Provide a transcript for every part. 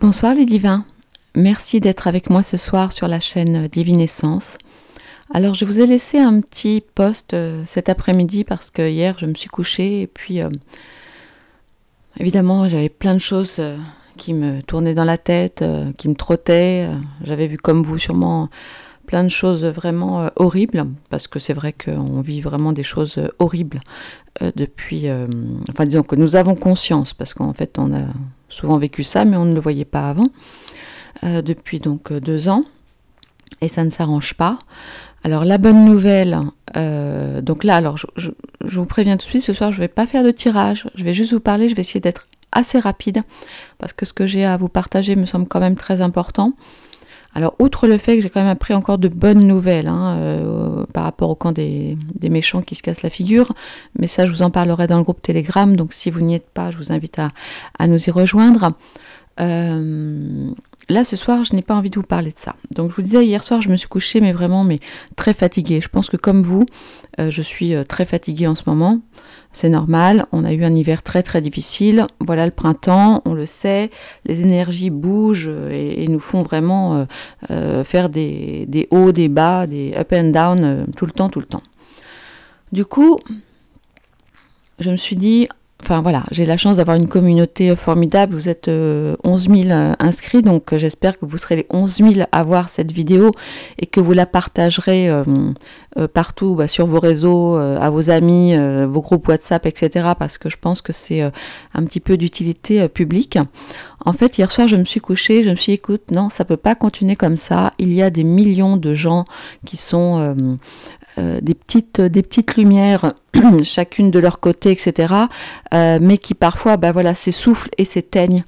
Bonsoir les divins, merci d'être avec moi ce soir sur la chaîne Divine Essence. Alors je vous ai laissé un petit post cet après-midi parce que hier je me suis couchée et puis évidemment j'avais plein de choses qui me tournaient dans la tête, qui me trottaient. J'avais vu comme vous sûrement plein de choses vraiment horribles, parce que c'est vrai qu'on vit vraiment des choses horribles depuis... enfin disons que nous avons conscience, parce qu'en fait on a souvent vécu ça, mais on ne le voyait pas avant, depuis donc 2 ans, et ça ne s'arrange pas. Alors la bonne nouvelle, donc là, alors je vous préviens tout de suite, ce soir je ne vais pas faire de tirage, je vais juste vous parler, je vais essayer d'être assez rapide, parce que ce que j'ai à vous partager me semble quand même très important. Alors, outre le fait que j'ai quand même appris encore de bonnes nouvelles par rapport au camp des méchants qui se cassent la figure, mais ça, je vous en parlerai dans le groupe Telegram, donc si vous n'y êtes pas, je vous invite à nous y rejoindre. Là, ce soir, je n'ai pas envie de vous parler de ça. Donc, je vous disais, hier soir, je me suis couchée, mais vraiment très fatiguée. Je pense que comme vous, je suis très fatiguée en ce moment. C'est normal, on a eu un hiver très très difficile. Voilà le printemps, on le sait, les énergies bougent et nous font vraiment faire des hauts, des bas, des up and down tout le temps, tout le temps. Du coup, je me suis dit... Enfin voilà, j'ai la chance d'avoir une communauté formidable, vous êtes 11 000 inscrits, donc j'espère que vous serez les 11 000 à voir cette vidéo et que vous la partagerez partout, sur vos réseaux, à vos amis, vos groupes WhatsApp, etc. parce que je pense que c'est un petit peu d'utilité publique. En fait, hier soir, je me suis couchée, je me suis dit, écoute, non, ça ne peut pas continuer comme ça, il y a des millions de gens qui sont... des petites lumières, chacune de leur côté, etc. Mais qui parfois, voilà, s'essoufflent et s'éteignent.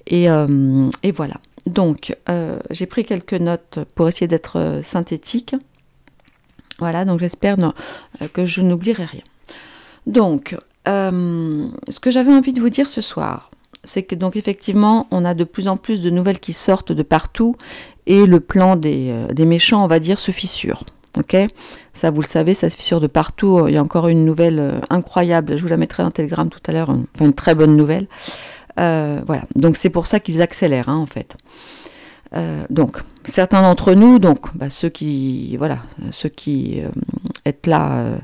Et voilà. Donc, j'ai pris quelques notes pour essayer d'être synthétique. Voilà, donc j'espère que je n'oublierai rien. Donc, ce que j'avais envie de vous dire ce soir, c'est que donc effectivement, on a de plus en plus de nouvelles qui sortent de partout et le plan des méchants, on va dire, se fissure. Ok, ça vous le savez, ça se fissure de partout. Il y a encore une nouvelle incroyable, je vous la mettrai en Telegram tout à l'heure, enfin une très bonne nouvelle. Voilà, donc c'est pour ça qu'ils accélèrent en fait. Donc certains d'entre nous, donc ceux qui, voilà, ceux qui êtes là,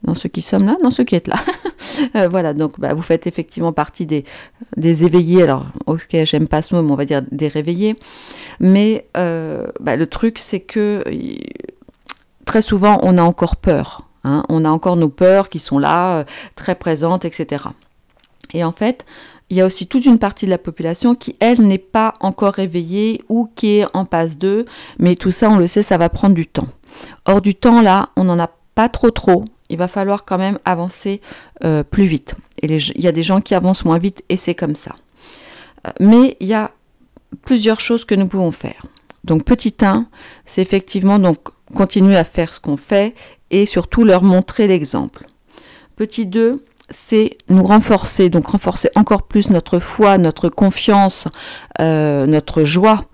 non ceux qui sommes là, non ceux qui êtes là. Voilà, donc vous faites effectivement partie des éveillés. Alors ok, j'aime pas ce mot, mais on va dire des réveillés. Mais le truc c'est que très souvent, on a encore peur. On a encore nos peurs qui sont là, très présentes, etc. Et en fait, il y a aussi toute une partie de la population qui, elle, n'est pas encore réveillée ou qui est en passe 2. Mais tout ça, on le sait, ça va prendre du temps. Or, du temps, là, on n'en a pas trop. Il va falloir quand même avancer plus vite. Et il y a des gens qui avancent moins vite et c'est comme ça. Mais il y a plusieurs choses que nous pouvons faire. Donc, petit 1, c'est effectivement... donc continuer à faire ce qu'on fait et surtout leur montrer l'exemple. Petit 2, c'est nous renforcer, donc renforcer encore plus notre foi, notre confiance, notre joie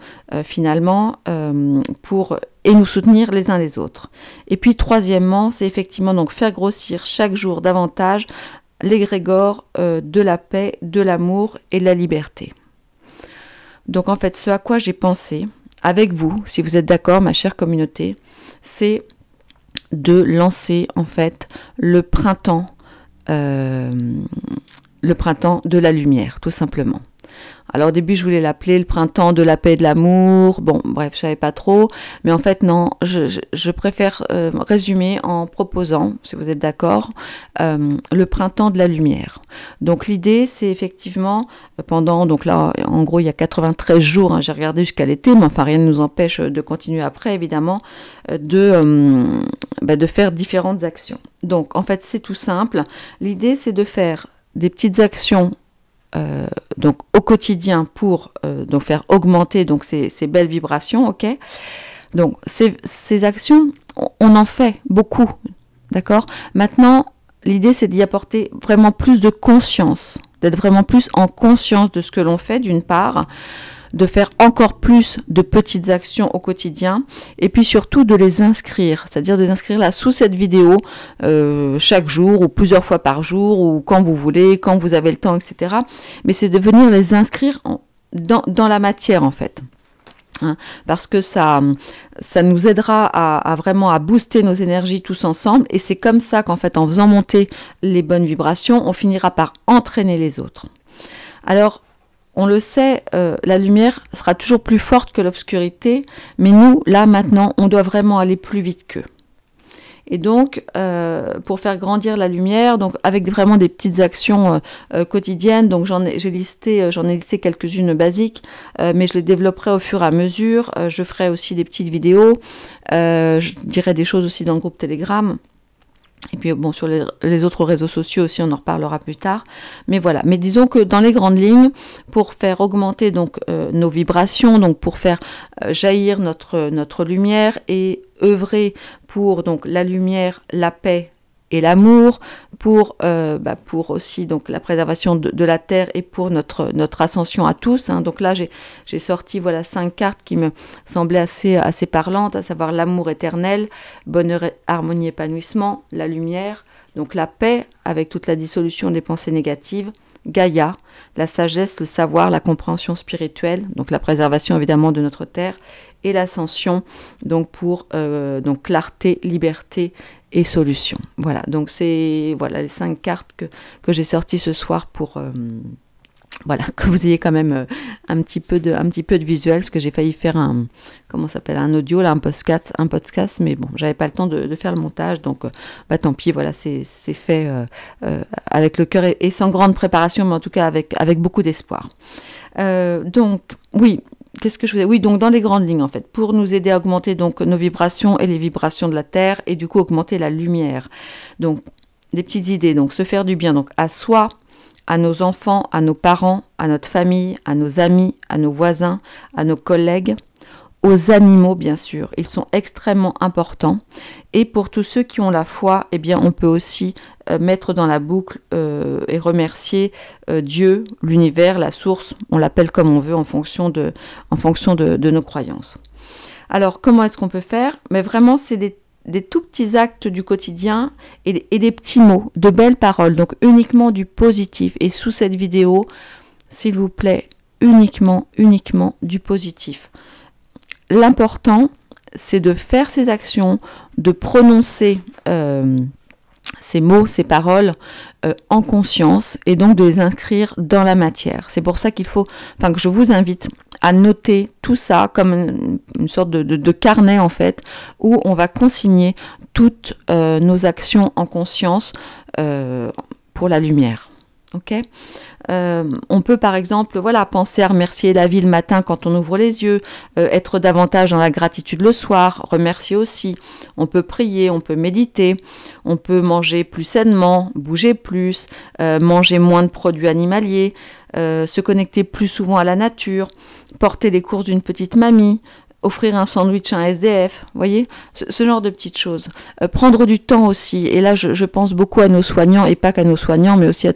finalement, et nous soutenir les uns les autres. Et puis troisièmement, c'est effectivement donc faire grossir chaque jour davantage l'égrégore de la paix, de l'amour et de la liberté. Donc en fait, ce à quoi j'ai pensé, avec vous, si vous êtes d'accord, ma chère communauté, c'est de lancer en fait le printemps de la lumière, tout simplement. Alors au début, je voulais l'appeler le printemps de la paix et de l'amour. Bon, bref, je savais pas trop. Mais en fait, non, je préfère résumer en proposant, si vous êtes d'accord, le printemps de la lumière. Donc l'idée, c'est effectivement, pendant, donc là, en gros, il y a 93 jours, j'ai regardé jusqu'à l'été, mais enfin, rien ne nous empêche de continuer après, évidemment, de faire différentes actions. Donc, en fait, c'est tout simple. L'idée, c'est de faire des petites actions donc au quotidien pour donc faire augmenter donc ces belles vibrations, ok. Donc ces actions, on en fait beaucoup, d'accord. Maintenant, l'idée c'est d'y apporter vraiment plus de conscience, d'être vraiment plus en conscience de ce que l'on fait d'une part, de faire encore plus de petites actions au quotidien et puis surtout de les inscrire, c'est-à-dire de les inscrire là sous cette vidéo chaque jour ou plusieurs fois par jour ou quand vous voulez, quand vous avez le temps, etc. Mais c'est de venir les inscrire dans la matière en fait. Hein, parce que ça nous aidera à vraiment à booster nos énergies tous ensemble, et c'est comme ça qu'en fait en faisant monter les bonnes vibrations, on finira par entraîner les autres. Alors on le sait, la lumière sera toujours plus forte que l'obscurité, mais nous là maintenant on doit vraiment aller plus vite qu'eux. Et donc, pour faire grandir la lumière, donc avec vraiment des petites actions quotidiennes, donc j'en ai listé quelques-unes basiques, mais je les développerai au fur et à mesure. Je ferai aussi des petites vidéos, je dirai des choses aussi dans le groupe Telegram. Et puis bon, sur les autres réseaux sociaux aussi, on en reparlera plus tard. Mais voilà, mais disons que dans les grandes lignes, pour faire augmenter donc nos vibrations, donc pour faire jaillir notre lumière et œuvrer pour donc la lumière, la paix et l'amour, pour aussi donc la préservation de la terre et pour notre ascension à tous. Hein. Donc là, j'ai sorti voilà 5 cartes qui me semblaient assez parlantes, à savoir l'amour éternel, bonheur, harmonie, épanouissement, la lumière, donc la paix avec toute la dissolution des pensées négatives, Gaïa, la sagesse, le savoir, la compréhension spirituelle, donc la préservation évidemment de notre terre, et l'ascension, donc pour donc clarté, liberté et solution. Voilà, donc c'est voilà les 5 cartes que j'ai sorties ce soir pour voilà, que vous ayez quand même un petit peu de visuel, parce que j'ai failli faire un audio, là, un podcast, mais bon, j'avais pas le temps de faire le montage, donc tant pis, voilà, c'est fait avec le cœur et sans grande préparation, mais en tout cas avec beaucoup d'espoir. Donc, oui, qu'est-ce que je voulais? Oui, donc dans les grandes lignes, en fait, pour nous aider à augmenter donc nos vibrations et les vibrations de la Terre, et du coup augmenter la lumière. Donc, des petites idées, donc se faire du bien, donc à soi, à nos enfants, à nos parents, à notre famille, à nos amis, à nos voisins, à nos collègues, aux animaux bien sûr, ils sont extrêmement importants. Et pour tous ceux qui ont la foi, eh bien on peut aussi mettre dans la boucle et remercier Dieu, l'univers, la source, on l'appelle comme on veut en fonction de nos croyances. Alors comment est-ce qu'on peut faire? Mais vraiment c'est des tout petits actes du quotidien et des petits mots, de belles paroles, donc uniquement du positif. Et sous cette vidéo, s'il vous plaît, uniquement du positif. L'important, c'est de faire ces actions, de prononcer ces mots, ces paroles en conscience et donc de les inscrire dans la matière. C'est pour ça que je vous invite à noter tout ça comme une sorte de carnet en fait, où on va consigner toutes nos actions en conscience pour la lumière. Ok, on peut par exemple penser à remercier la vie le matin quand on ouvre les yeux, être davantage dans la gratitude le soir, remercier aussi. On peut prier, on peut méditer, on peut manger plus sainement, bouger plus, manger moins de produits animaliers, se connecter plus souvent à la nature, porter les courses d'une petite mamie, offrir un sandwich à un SDF, vous voyez, ce genre de petites choses. Prendre du temps aussi, et là je pense beaucoup à nos soignants, et pas qu'à nos soignants, mais aussi à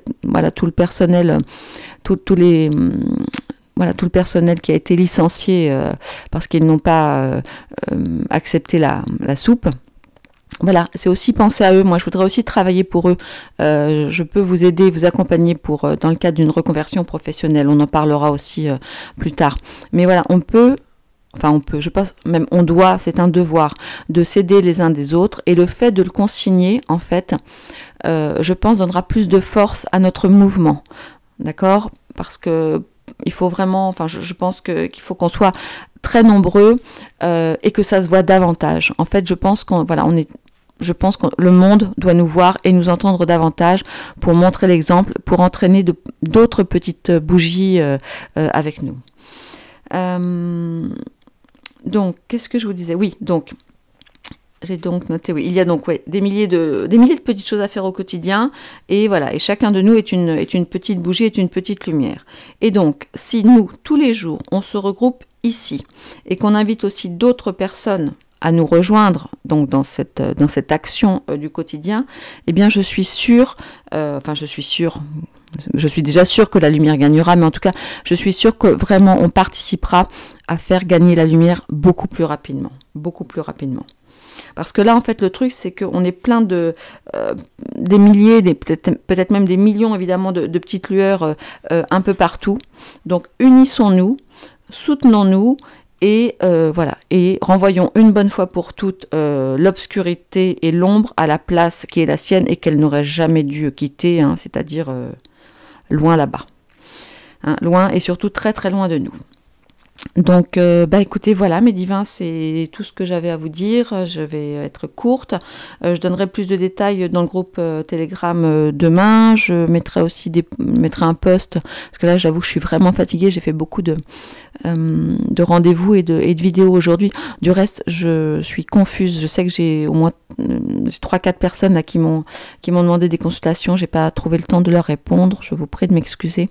tout le personnel, tout le personnel qui a été licencié parce qu'ils n'ont pas accepté la soupe. Voilà, c'est aussi penser à eux. Moi, je voudrais aussi travailler pour eux. Je peux vous aider, vous accompagner dans le cadre d'une reconversion professionnelle. On en parlera aussi plus tard. Mais voilà, je pense même on doit, c'est un devoir de s'aider les uns des autres, et le fait de le consigner, en fait, je pense donnera plus de force à notre mouvement, d'accord? Parce que il faut vraiment, je pense qu'il faut qu'on soit très nombreux et que ça se voit davantage. En fait, je pense que le monde doit nous voir et nous entendre davantage pour montrer l'exemple, pour entraîner d'autres petites bougies avec nous. Donc, qu'est-ce que je vous disais? Oui, donc, j'ai donc noté, oui, il y a donc des milliers de petites choses à faire au quotidien, et voilà, et chacun de nous est une petite bougie, est une petite lumière. Et donc, si nous, tous les jours, on se regroupe ici, et qu'on invite aussi d'autres personnes à nous rejoindre donc dans cette action du quotidien, eh bien je suis sûre, je suis déjà sûre que la lumière gagnera, mais en tout cas, je suis sûre que vraiment on participera à faire gagner la lumière beaucoup plus rapidement. Parce que là, en fait, le truc, c'est qu'on est plein de des milliers, peut-être même des millions, évidemment, de petites lueurs un peu partout. Donc, unissons-nous, soutenons-nous. Et voilà, et renvoyons une bonne fois pour toutes l'obscurité et l'ombre à la place qui est la sienne et qu'elle n'aurait jamais dû quitter, hein, c'est-à-dire loin là-bas. Hein, loin et surtout très très loin de nous. Donc, écoutez, voilà, mes divins, c'est tout ce que j'avais à vous dire. Je vais être courte. Je donnerai plus de détails dans le groupe Telegram demain. Je mettrai aussi mettrai un post, parce que là, j'avoue que je suis vraiment fatiguée. J'ai fait beaucoup de rendez-vous et de vidéos aujourd'hui. Du reste, je suis confuse. Je sais que j'ai au moins 3-4 personnes là qui m'ont demandé des consultations. J'ai pas trouvé le temps de leur répondre. Je vous prie de m'excuser.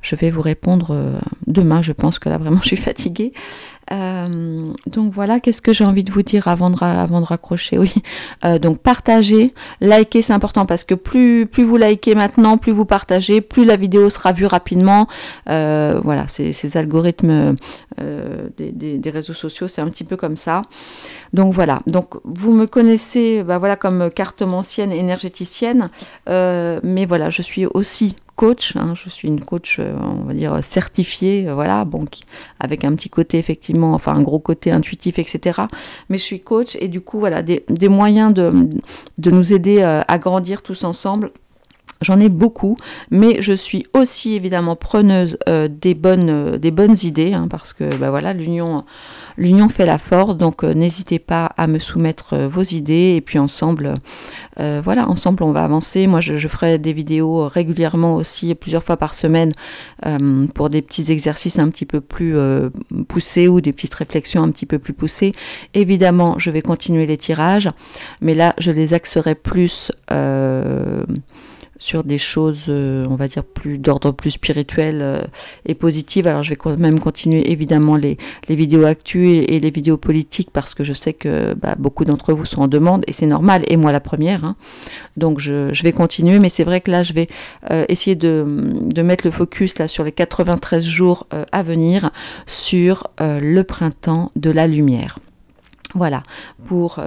Je vais vous répondre demain. Je pense que là, vraiment, je suis fatiguée. Donc voilà, qu'est-ce que j'ai envie de vous dire avant de raccrocher? Oui, donc partagez, likez, c'est important parce que plus vous likez maintenant, plus vous partagez, plus la vidéo sera vue rapidement. Voilà, ces algorithmes des réseaux sociaux, c'est un petit peu comme ça. Donc voilà, donc vous me connaissez voilà, comme cartomancienne, énergéticienne, mais voilà, je suis aussi coach, hein, je suis une coach, on va dire, certifiée, voilà, bon, avec un petit côté, effectivement, enfin, un gros côté intuitif, etc. Mais je suis coach et du coup, voilà, des moyens de nous aider à grandir tous ensemble. J'en ai beaucoup, mais je suis aussi évidemment preneuse des bonnes idées, hein, parce que voilà, l'union fait la force, donc n'hésitez pas à me soumettre vos idées et puis ensemble, voilà, ensemble on va avancer. Moi je ferai des vidéos régulièrement aussi, plusieurs fois par semaine, pour des petits exercices un petit peu plus poussés ou des petites réflexions un petit peu plus poussées. Évidemment, je vais continuer les tirages, mais là je les axerai plus sur des choses, on va dire, d'ordre plus spirituel et positif. Alors je vais quand même continuer évidemment les vidéos actu et les vidéos politiques parce que je sais que beaucoup d'entre vous sont en demande et c'est normal, et moi la première, hein. Donc je vais continuer, mais c'est vrai que là je vais essayer de mettre le focus là sur les 93 jours à venir sur le printemps de la lumière. Voilà, pour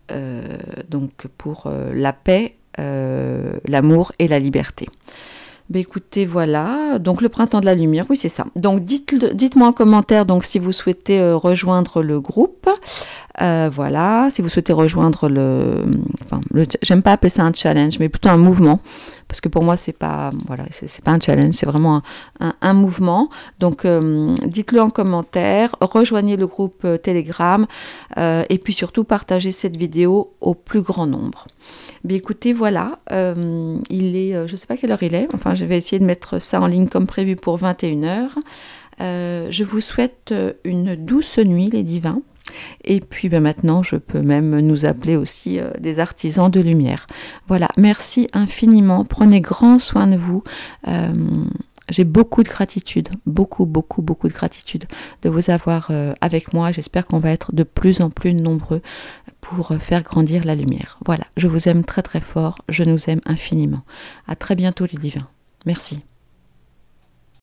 la paix, l'amour et la liberté. Écoutez, voilà, donc le printemps de la lumière, oui c'est ça. Donc dites-moi en commentaire donc si vous souhaitez rejoindre le groupe, voilà, si vous souhaitez rejoindre j'aime pas appeler ça un challenge, mais plutôt un mouvement, parce que pour moi c'est pas, voilà, c'est pas un challenge, c'est vraiment un mouvement. Donc dites-le en commentaire, rejoignez le groupe Telegram, et puis surtout partagez cette vidéo au plus grand nombre. Écoutez, voilà, il est, je sais pas quelle heure il est, enfin je vais essayer de mettre ça en ligne comme prévu pour 21 h. Je vous souhaite une douce nuit les divins. Et puis maintenant, je peux même nous appeler aussi des artisans de lumière. Voilà, merci infiniment. Prenez grand soin de vous. J'ai beaucoup de gratitude, beaucoup de gratitude de vous avoir avec moi. J'espère qu'on va être de plus en plus nombreux pour faire grandir la lumière. Voilà, je vous aime très très fort. Je nous aime infiniment. À très bientôt les divins. Merci.